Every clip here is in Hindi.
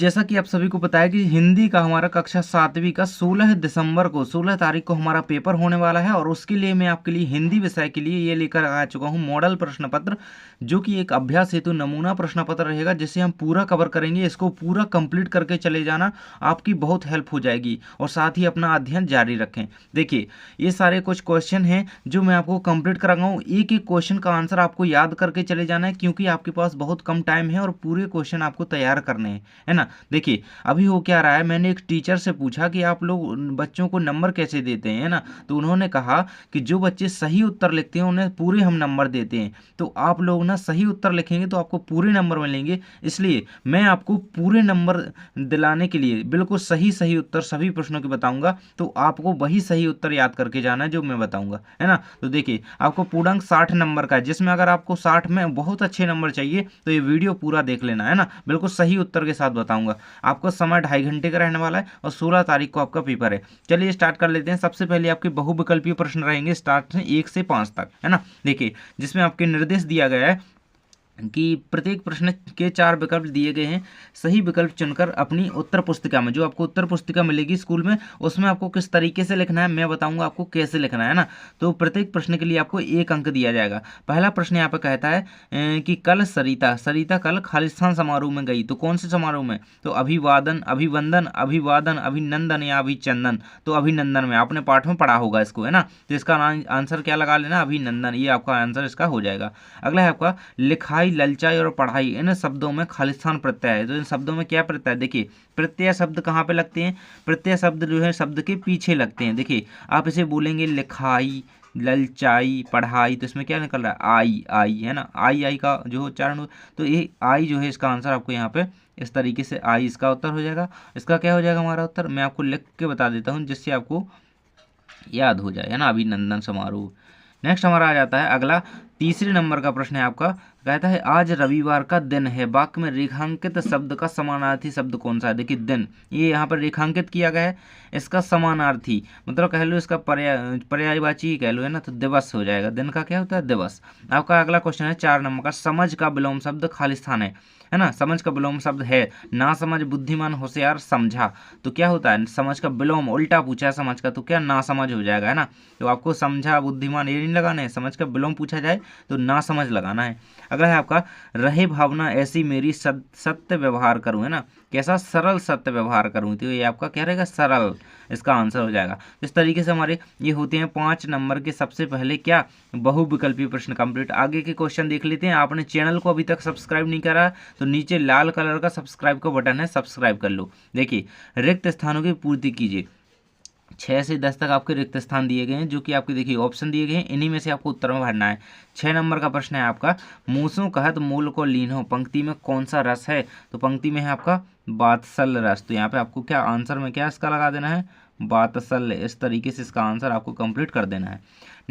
जैसा कि आप सभी को पता है कि हिंदी का हमारा कक्षा 7वीं का 16 दिसंबर को 16 तारीख को हमारा पेपर होने वाला है और उसके लिए मैं आपके लिए हिंदी विषय के लिए ये लेकर आ चुका हूँ मॉडल प्रश्न पत्र, जो कि एक अभ्यास हेतु नमूना प्रश्न पत्र रहेगा, जिसे हम पूरा कवर करेंगे। इसको पूरा कंप्लीट करके चले जाना, आपकी बहुत हेल्प हो जाएगी और साथ ही अपना अध्ययन जारी रखें। देखिए, ये सारे कुछ क्वेश्चन हैं जो मैं आपको कंप्लीट कराऊंगा। एक एक क्वेश्चन का आंसर आपको याद करके चले जाना है, क्योंकि आपके पास बहुत कम टाइम है और पूरे क्वेश्चन आपको तैयार करने हैं, है ना। देखिए, अभी हो क्या रहा है, मैंने एक टीचर से पूछा कि आप लोग बच्चों को नंबर कैसे देते हैं, है ना। तो उन्होंने कहा कि जो बच्चे सही उत्तर लिखते हैं उन्हें पूरे हम नंबर देते हैं। तो आप लोग ना सही उत्तर लिखेंगे तो आपको पूरे नंबर मिलेंगे, इसलिए मैं आपको पूरे नंबर दिलाने के लिए बिल्कुल सही सही उत्तर सभी प्रश्नों के बताऊंगा। तो आपको वही सही उत्तर याद करके जाना है जो मैं बताऊंगा, है ना। तो देखिए, आपको पूर्णांक 60 नंबर का है, जिसमें अगर आपको 60 में बहुत अच्छे नंबर चाहिए तो ये वीडियो पूरा देख लेना, है ना। बिल्कुल सही उत्तर के साथ बताऊंगा। आपका समय 2.5 घंटे का रहने वाला है और 16 तारीख को आपका पेपर है। चलिए स्टार्ट कर लेते हैं। सबसे पहले आपके बहुविकल्पीय प्रश्न रहेंगे, स्टार्ट से 1 से 5 तक, है ना। देखिए, जिसमें आपके निर्देश दिया गया है कि प्रत्येक प्रश्न के 4 विकल्प दिए गए हैं। सही विकल्प चुनकर अपनी उत्तर पुस्तिका में, जो आपको उत्तर पुस्तिका मिलेगी स्कूल में, उसमें आपको किस तरीके से लिखना है मैं बताऊंगा आपको कैसे लिखना है ना। तो प्रत्येक प्रश्न के लिए आपको 1 अंक दिया जाएगा। पहला प्रश्न यहाँ पे कहता है कि कल सरिता कल खालिस्तान समारोह में गई। तो कौन से समारोह में? तो अभिवादन, अभिवंदन, अभिवादन, अभिनंदन या अभिचंदन। तो अभिनंदन में, आपने पाठ में पढ़ा होगा इसको, है ना। तो इसका आंसर क्या लगा लेना? अभिनंदन। ये आपका आंसर इसका हो जाएगा। अगला है आपका लिखाई, ललचाई और पढ़ाई, इन शब्दों में खालिस्तान प्रत्यय है। तो इन शब्दों में क्या प्रत्यय? देखिए, प्रत्यय शब्द कहाँ पे लगते हैं? प्रत्यय शब्द जो है शब्द के पीछे लगते हैं। देखिए, आप इसे बोलेंगे लिखाई, ललचाई, पढ़ाई, तो इसमें क्या निकल रहा है? आई आई, है ना। आई का जो उच्चारण, तो ये आई जो है इसका आंसर आपको यहाँ पे इस तरीके से आई इसका उत्तर हो जाएगा। इसका क्या हो जाएगा हमारा उत्तर? मैं आपको लिख के बता देता हूँ जिससे आपको याद हो जाए, है ना। अभिनंदन समारोह। नेक्स्ट हमारा आ जाता है अगला, तीसरे नंबर का प्रश्न है आपका। कहता है आज रविवार का दिन है, वाक्य में रेखांकित शब्द का समानार्थी शब्द कौन सा है? देखिए, दिन ये यहाँ पर रेखांकित किया गया है, इसका समानार्थी मतलब कह लो इसका पर्यायवाची कह लो, है ना। तो दिवस हो जाएगा। दिन का क्या होता है? दिवस। आपका अगला क्वेश्चन है 4 नंबर का, समझ का विलोम शब्द खालिस्तान है ना। समझ का विलोम शब्द है ना समझ, बुद्धिमान, होशियार, समझा। तो क्या होता है? समझ का विलोम, उल्टा पूछा है समझ का, तो क्या ना समझ हो जाएगा, है ना। तो आपको समझा, बुद्धिमान ये नहीं लगाना है, समझ का विलोम पूछा जाए तो ना समझ लगाना है। अगला है आपका रहे भावना ऐसी मेरी सत्य व्यवहार करूं, है ना। कैसा? सरल सत्य व्यवहार करूं। तो ये आपका क्या रहेगा? सरल, इसका आंसर हो जाएगा। इस तरीके से हमारे ये होते हैं 5 नंबर के सबसे पहले क्या बहुविकल्पीय प्रश्न कंप्लीट। आगे के क्वेश्चन देख लेते हैं। आपने चैनल को अभी तक सब्सक्राइब नहीं करा तो नीचे लाल कलर का सब्सक्राइब का बटन है, सब्सक्राइब कर लो। देखिए, रिक्त स्थानों की पूर्ति कीजिए। 6 से 10 तक आपके रिक्त स्थान दिए गए हैं, जो कि आपके देखिए ऑप्शन दिए गए हैं, इन्हीं में से आपको उत्तर में भरना है। 6 नंबर का प्रश्न है आपका, मूसों कहत मूल को लीन हो, पंक्ति में कौन सा रस है? तो पंक्ति में है आपका वात्सल्य रस। तो यहाँ पे आपको क्या आंसर में क्या इसका लगा देना है? वात्सल्य। इस तरीके से इसका आंसर आपको कंप्लीट कर देना है।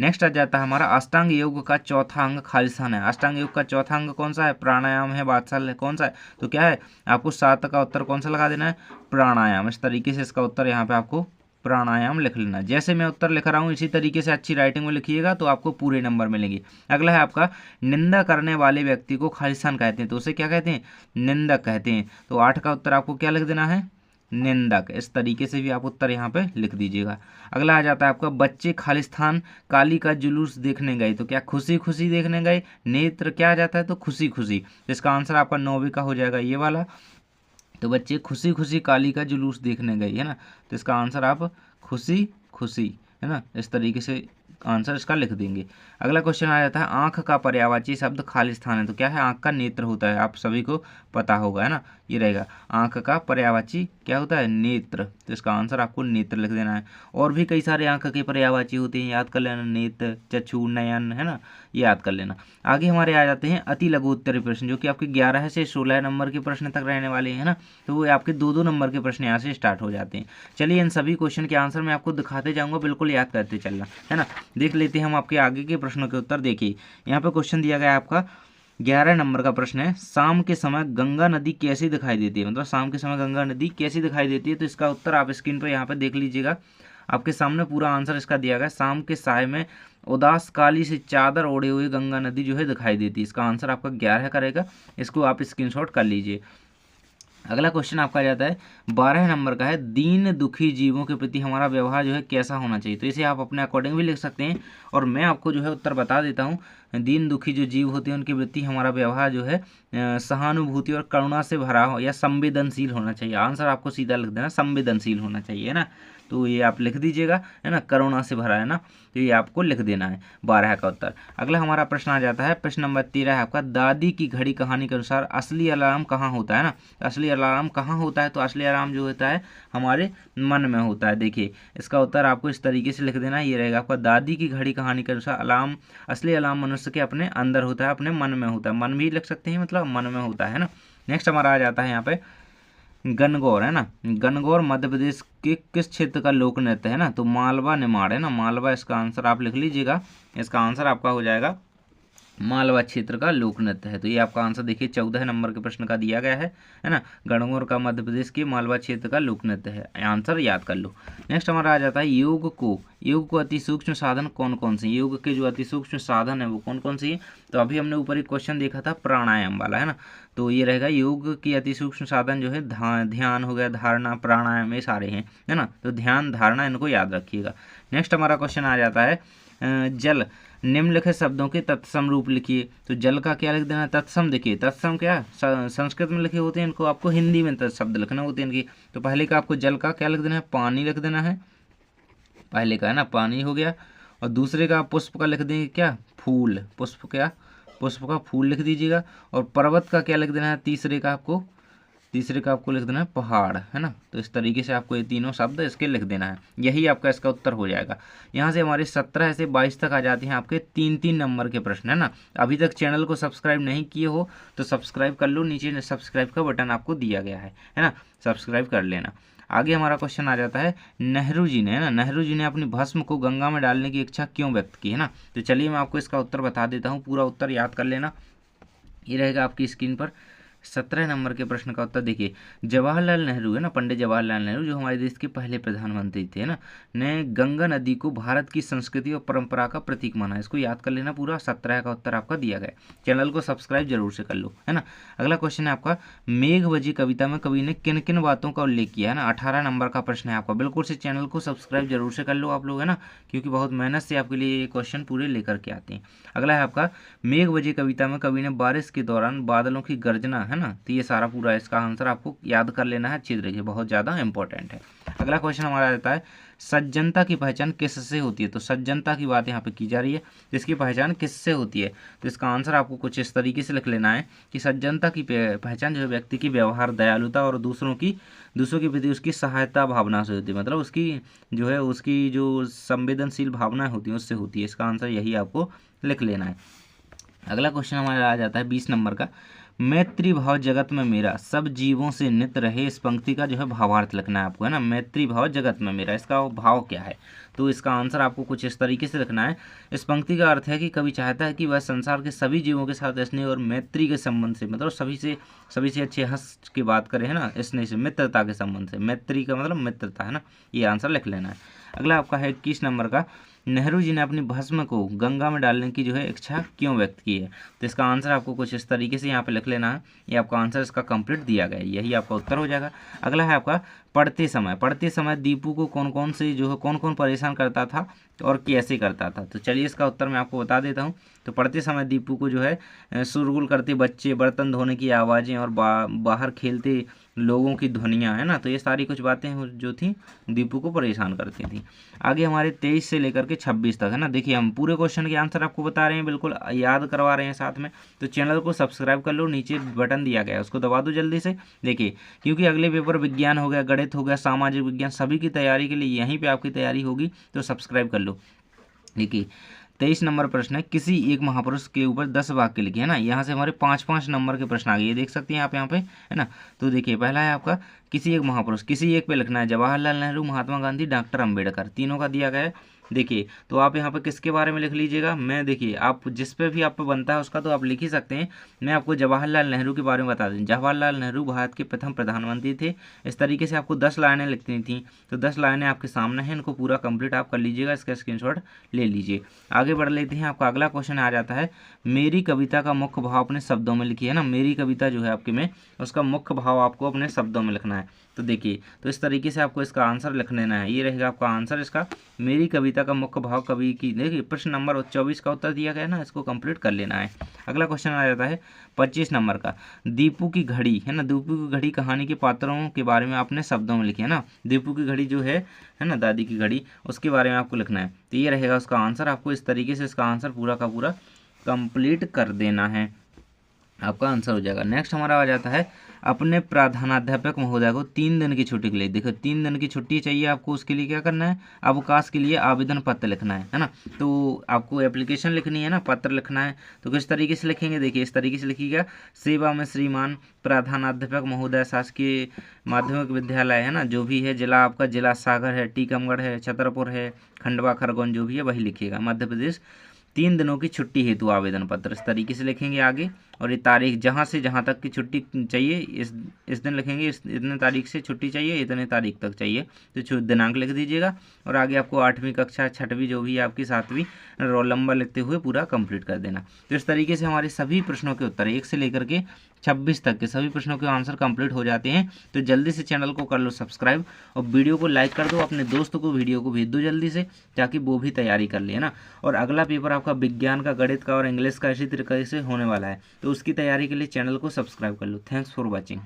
नेक्स्ट आ जाता है हमारा अष्टांग योग का चौथा अंग खालिस्तान है। अष्टांग योग का चौथा अंग कौन सा है? प्राणायाम है। वात्सल्य कौन सा है? तो क्या है? आपको 7 का उत्तर कौन सा लगा देना है? प्राणायाम। इस तरीके से इसका उत्तर यहाँ पे आपको प्राणायाम लिख लेना। जैसे मैं उत्तर लिख रहा हूँ इसी तरीके से अच्छी राइटिंग में लिखिएगा तो आपको पूरे नंबर मिलेंगे। अगला है आपका निंदा करने वाले व्यक्ति को खालिस्तान कहते हैं। तो उसे क्या कहते हैं? निंदक कहते हैं। तो 8 का उत्तर आपको क्या लिख देना है? निंदक। इस तरीके से भी आप उत्तर यहाँ पे लिख दीजिएगा। अगला आ जाता है आपका बच्चे खालिस्तान काली का जुलूस देखने गए। तो क्या खुशी खुशी देखने गए? नेत्र क्या आ जाता है? तो खुशी खुशी। इसका आंसर आपका 9वीं का हो जाएगा ये वाला। तो बच्चे खुशी खुशी काली का जुलूस देखने गए, है ना। तो इसका आंसर आप खुशी खुशी, है ना, इस तरीके से आंसर इसका लिख देंगे। अगला क्वेश्चन आ जाता है आंख का पर्यायवाची शब्द खालिस्तान है। तो क्या है? आंख का नेत्र होता है, आप सभी को पता होगा, है ना। ये रहेगा आंख का पर्यायवाची क्या होता है? नेत्र। तो इसका आंसर आपको नेत्र लिख देना है। और भी कई सारे आंख के पर्यायवाची होते हैं, याद कर लेना। नेत्र, चक्षु, नयन, है ना, ये याद कर लेना। आगे हमारे आ जाते हैं अति लघु उत्तरीय प्रश्न, जो कि आपके 11 से 16 नंबर के प्रश्न तक रहने वाले हैं ना। तो वो आपके 2-2 नंबर के प्रश्न यहाँ से स्टार्ट हो जाते हैं। चलिए इन सभी क्वेश्चन के आंसर मैं आपको दिखाते जाऊँगा, बिल्कुल याद करते चलना, है ना। देख लेते हैं हम आपके आगे के प्रश्नों के उत्तर। देखिए, यहाँ पे क्वेश्चन दिया गया है आपका 11 नंबर का प्रश्न है, शाम के समय गंगा नदी कैसी दिखाई देती है? मतलब शाम के समय गंगा नदी कैसी दिखाई देती है? तो इसका उत्तर आप स्क्रीन पर यहाँ पे देख लीजिएगा, आपके सामने पूरा आंसर इसका दिया गया है। शाम के साय में उदास काली से चादर ओढ़े हुए गंगा नदी जो है दिखाई देती है। इसका आंसर आपका 11 करेगा। इसको आप स्क्रीनशॉट कर लीजिए। अगला क्वेश्चन आपका आ जाता है 12 नंबर का है, दीन दुखी जीवों के प्रति हमारा व्यवहार जो है कैसा होना चाहिए। तो इसे आप अपने अकॉर्डिंग भी लिख सकते हैं और मैं आपको जो है उत्तर बता देता हूँ। दीन दुखी जो जीव होते हैं उनके प्रति हमारा व्यवहार जो है सहानुभूति और करुणा से भरा हो या संवेदनशील होना चाहिए। आंसर आपको सीधा लिख देना, संवेदनशील होना चाहिए, है ना। तो ये आप लिख दीजिएगा, है ना, करुणा से भरा, है ना। तो ये आपको लिख देना है 12 का उत्तर। अगला हमारा प्रश्न आ जाता है, प्रश्न नंबर 13 है आपका, दादी की घड़ी कहानी के अनुसार असली अलार्म कहाँ होता है ना। असली अलार्म कहाँ होता है, तो असली अलार्म जो होता है हमारे मन में होता है। देखिए इसका उत्तर आपको इस तरीके से लिख देना है, ये रहेगा आपका, दादी की घड़ी कहानी के अनुसार अलार्म, असली अलार्म मनुष्य के अपने अंदर होता है, अपने मन में होता है। मन भी लिख सकते हैं, मतलब मन में होता है ना। नेक्स्ट हमारा आ जाता है यहाँ पे गणगौर, है ना। गणगौर मध्य प्रदेश के किस क्षेत्र का लोक नृत्य है ना, तो मालवा निमाड़, है ना। मालवा इसका आंसर आप लिख लीजिएगा, इसका आंसर आपका हो जाएगा मालवा क्षेत्र का लोक नृत्य है। तो ये आपका आंसर देखिए 14 नंबर के प्रश्न का दिया गया है ना। गणगौर का मध्य प्रदेश के मालवा क्षेत्र का लोक नृत्य है, आंसर याद कर लो। नेक्स्ट हमारा आ जाता है योग को अति सूक्ष्म साधन कौन कौन से, योग के जो अति सूक्ष्म साधन है वो कौन कौन से हैं। तो अभी हमने ऊपर एक क्वेश्चन देखा था प्राणायाम वाला, है ना। तो ये रहेगा योग की अति सूक्ष्म साधन जो है ध्यान हो गया, धारणा, प्राणायाम, ये सारे हैं, है ना। तो ध्यान धारणा इनको याद रखिएगा। नेक्स्ट हमारा क्वेश्चन आ जाता है जल, निम्नलिखित शब्दों के तत्सम रूप लिखिए। तो जल का क्या लिख देना, तत्सम। देखिए तत्सम क्या संस्कृत में लिखे होते हैं, इनको आपको हिंदी में शब्द लिखना होते हैं इनकी। तो पहले का आपको जल का क्या लिख देना है, पानी लिख देना है, पहले का, है ना, पानी हो गया। और दूसरे का पुष्प का लिख देंगे क्या, फूल, पुष्प क्या, पुष्प का फूल लिख दीजिएगा। और पर्वत का क्या लिख देना है, तीसरे का आपको लिख देना है पहाड़, है ना। तो इस तरीके से आपको ये तीनों शब्द इसके लिख देना है, यही आपका इसका उत्तर हो जाएगा। यहाँ से हमारे 17 से 22 तक आ जाते हैं आपके 3-3 नंबर के प्रश्न, है ना। अभी तक चैनल को सब्सक्राइब नहीं किए हो तो सब्सक्राइब कर लो, नीचे सब्सक्राइब का बटन आपको दिया गया है ना, सब्सक्राइब कर लेना। आगे हमारा क्वेश्चन आ जाता है, नेहरू जी ने, है ना, नेहरू जी ने अपनी भस्म को गंगा में डालने की इच्छा क्यों व्यक्त की, है ना। तो चलिए मैं आपको इसका उत्तर बता देता हूँ, पूरा उत्तर याद कर लेना, ये रहेगा आपकी स्क्रीन पर। 17 नंबर के प्रश्न का उत्तर देखिए, जवाहरलाल नेहरू, है ना, पंडित जवाहरलाल नेहरू जो हमारे देश के पहले प्रधानमंत्री थे, है ना, ने गंगा नदी को भारत की संस्कृति और परंपरा का प्रतीक माना। इसको याद कर लेना पूरा, 17 का उत्तर आपका दिया गया। चैनल को सब्सक्राइब जरूर से कर लो, है ना। अगला क्वेश्चन है आपका, मेघवजी कविता में कवि ने किन किन बातों का उल्लेख किया, है ना। 18 नंबर का प्रश्न है आपका, बिल्कुल से चैनल को सब्सक्राइब जरूर से कर लो आप लोग, है ना, क्योंकि बहुत मेहनत से आपके लिए ये क्वेश्चन पूरे लेकर के आते हैं। अगला है आपका, मेघवजी कविता में कवि ने बारिश के दौरान बादलों की गर्जना, है ना। तो ये सारा पूरा इसका आंसर आपको याद कर लेना है, अच्छी तरीके, बहुत ज़्यादा इंपॉर्टेंट है। अगला क्वेश्चन हमारा आता है, सज्जनता की पहचान किससे होती है। तो सज्जनता की बात यहाँ पे की जा रही है, जिसकी पहचान किससे होती है। तो इसका आंसर आपको कुछ इस तरीके से लिख लेना है कि सज्जनता की पहचान जो है व्यक्ति की व्यवहार, दयालुता और दूसरों के प्रति उसकी सहायता भावना से होती है, मतलब उसकी जो संवेदनशील भावनाएं होती हैं उससे होती है। इसका आंसर यही आपको लिख लेना है। अगला क्वेश्चन हमारा आ जाता है 20 नंबर का, मैत्री भाव जगत में मेरा, सब जीवों से नित रहे। इस पंक्ति का जो है भावार्थ लिखना है आपको, है ना। मैत्री भाव जगत में मेरा, इसका भाव क्या है। तो इसका आंसर आपको कुछ इस तरीके से लिखना है। इस पंक्ति का अर्थ है कि कवि चाहता है कि वह संसार के सभी जीवों के साथ स्नेह और मैत्री के संबंध से, मतलब सभी से अच्छे हंस की बात करें, है ना, स्नेह से, मित्रता के संबंध से। मैत्री का मतलब मित्रता, है ना, ये आंसर लिख लेना है। अगला आपका है 21 नंबर का, नेहरू जी ने अपनी भस्म को गंगा में डालने की जो है इच्छा क्यों व्यक्त की है। तो इसका आंसर आपको कुछ इस तरीके से यहाँ पे लिख लेना है, ये आपका आंसर इसका कंप्लीट दिया गया है, यही आपका उत्तर हो जाएगा। अगला है आपका, पढ़ते समय दीपू को कौन कौन परेशान करता था और कैसे करता था। तो चलिए इसका उत्तर मैं आपको बता देता हूँ। तो पढ़ते समय दीपू को जो है शोरगुल करते बच्चे, बर्तन धोने की आवाज़ें और बाहर खेलते लोगों की ध्वनियाँ, है ना। तो ये सारी कुछ बातें जो थी दीपू को परेशान करती थी। आगे हमारे 23 से लेकर के 26 तक, है ना। देखिए हम पूरे क्वेश्चन के आंसर आपको बता रहे हैं, बिल्कुल याद करवा रहे हैं साथ में। तो चैनल को सब्सक्राइब कर लो, नीचे बटन दिया गया है उसको दबा दो जल्दी से। देखिए क्योंकि अगले पेपर विज्ञान हो गया, गणित हो गया, सामाजिक विज्ञान, सभी की तैयारी के लिए यहीं पे आपकी तैयारी होगी, तो सब्सक्राइब कर लो। देखिए 23 नंबर प्रश्न है, किसी एक महापुरुष के ऊपर 10 वाक्य लिखे, है ना। यहाँ से हमारे 5-5 नंबर के प्रश्न आ गए, ये देख सकते हैं आप यहाँ पे, है ना। तो देखिए पहला है आपका, किसी एक महापुरुष, किसी एक पे लिखना है, जवाहरलाल नेहरू, महात्मा गांधी, डॉक्टर अंबेडकर, तीनों का दिया गया है। देखिए तो आप यहाँ पे किसके बारे में लिख लीजिएगा, मैं देखिए आप जिस पे भी आप पे बनता है उसका तो आप लिख ही सकते हैं। मैं आपको जवाहरलाल नेहरू के बारे में बता दूँ। जवाहरलाल नेहरू भारत के प्रथम प्रधानमंत्री थे। इस तरीके से आपको 10 लाइनें लिखनी थी, तो 10 लाइनें आपके सामने हैं, इनको पूरा कंप्लीट आप कर लीजिएगा, इसका स्क्रीनशॉट ले लीजिए। आगे बढ़ लेते हैं। आपका अगला क्वेश्चन आ जाता है, मेरी कविता का मुख्य भाव अपने शब्दों में लिखिए, है ना। मेरी कविता जो है आपके में, उसका मुख्य भाव आपको अपने शब्दों में लिखना है। तो देखिए तो इस तरीके से आपको इसका आंसर लिख लेना है। ये रहेगा आपका आंसर इसका, मेरी कविता का मुख्य भाव कवि की। देखिए प्रश्न नंबर 24 का उत्तर दिया गया है ना, इसको कंप्लीट कर लेना है। अगला क्वेश्चन आ जाता है 25 नंबर का, दीपू की घड़ी, है ना। दीपू की घड़ी कहानी के पात्रों के बारे में आपने शब्दों में लिखे, है ना। दीपू की घड़ी जो है ना, दादी की घड़ी, उसके बारे में आपको लिखना है। तो ये रहेगा उसका आंसर। आपको इस तरीके से इसका आंसर पूरा का पूरा कंप्लीट कर देना है, आपका आंसर हो जाएगा। नेक्स्ट हमारा आ जाता है, अपने प्रधानाध्यापक महोदय को 3 दिन की छुट्टी के लिए, देखो 3 दिन की छुट्टी चाहिए आपको, उसके लिए क्या करना है, अवकाश के लिए आवेदन पत्र लिखना है ना। तो आपको एप्लीकेशन लिखनी है ना, पत्र लिखना है। तो किस तरीके से लिखेंगे, देखिए इस तरीके से लिखिएगा, सेवा में श्रीमान प्रधानाध्यापक महोदय शासकीय माध्यमिक विद्यालय, है ना, जो भी है, जिला आपका जिला सागर है, टीकमगढ़ है, छतरपुर है, खंडवा खरगोन, जो भी है वही लिखिएगा, मध्य प्रदेश, 3 दिनों की छुट्टी हेतु आवेदन पत्र। इस तरीके से लिखेंगे आगे, और ये तारीख जहाँ से जहाँ तक की छुट्टी चाहिए, इस दिन लिखेंगे, इतने तारीख से छुट्टी चाहिए, इतने तारीख तक चाहिए, तो दिनांक लिख दीजिएगा। और आगे आपको 8वीं कक्षा, 6वीं जो भी है आपकी, 7वीं, रोल नंबर लिखते हुए पूरा कंप्लीट कर देना। तो इस तरीके से हमारे सभी प्रश्नों के उत्तर 1 से लेकर के 26 तक के सभी प्रश्नों के आंसर कंप्लीट हो जाते हैं। तो जल्दी से चैनल को कर लो सब्सक्राइब, और वीडियो को लाइक कर दो, अपने दोस्तों को वीडियो को भेज दो जल्दी से, ताकि वो भी तैयारी कर ले, है ना। और अगला पेपर आपका विज्ञान का, गणित का और इंग्लिश का इसी तरीके से होने वाला है, तो उसकी तैयारी के लिए चैनल को सब्सक्राइब कर लो। Thanks for watching.